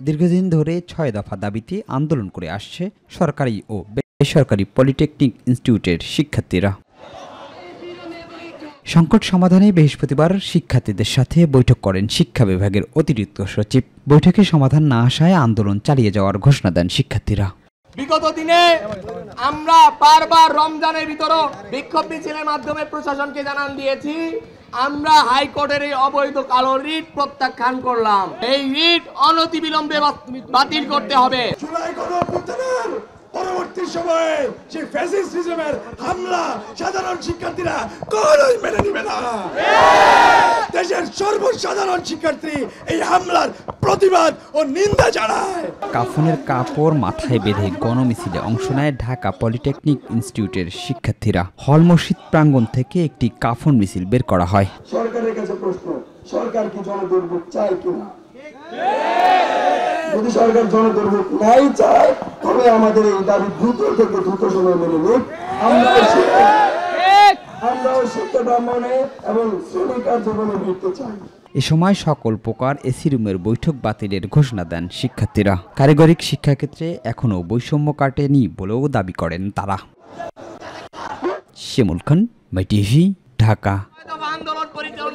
দীর্ঘদিন ধরে ৬ দফা দাবিতে আন্দোলন করে আসছে সরকারি ও বেসরকারি পলিটেকনিক ইনস্টিটিউটের শিক্ষার্থীরা। সংকট সমাধানে বৃহস্পতিবার শিক্ষার্থীদের সাথে বৈঠক করেন শিক্ষা বিভাগের অতিরিক্ত সচিব। বৈঠকে সমাধান না আসায় আন্দোলন চালিয়ে যাওয়ার ঘোষণা দেন শিক্ষার্থীরা। বিগত দিনে আমরা বারবার রমজানের ভিতরও বিক্ষোভ মিছিলের মাধ্যমে প্রশাসনকে জানান দিয়েছি, আমরা হাইকোর্টের এই অবৈধ কালো রিট প্রত্যাখ্যান করলাম। এই রিট অনতিবিলম্বে বাতিল করতে হবে। পরবর্তী সময়ে যে ফ্যাসিস্টের হামলা সাধারণ শিক্ষার্থীরা কোনোই মেনে নেবে না। দেশের সর্বসাধারণ শিক্ষার্থী এই হামলার প্রতিবাদ ও নিন্দা জানায়। কাফনের কাপড় মাথায় বেঁধে গণমিছিলে অংশ নেয় ঢাকা পলিটেকনিক ইনস্টিটিউটের শিক্ষার্থীরা। হল মসজিদ প্রাঙ্গণ থেকে একটি কাফন মিছিল বের করা হয়। সরকারের কাছে প্রশ্ন, সরকার কি জনদুর্ভোগ চায় কিনা? যদি সরকার জনদুর্ভোগ নাই চায় তবে আমাদের এই দাবি দ্রুত থেকে দ্রুত সময় মেনে নিক। আমরাও শিক্ষা ব্রাহ্মণে এবং শ্রমিক জীবনে ফিরতে চাই। এ সময় সকল প্রকার এসি রুমের বৈঠক বাতিলের ঘোষণা দেন শিক্ষার্থীরা। কারিগরি শিক্ষাক্ষেত্রে এখনও বৈষম্য কাটেনি বলেও দাবি করেন তারা। শিমুল খান, মাই টিভি, ঢাকা।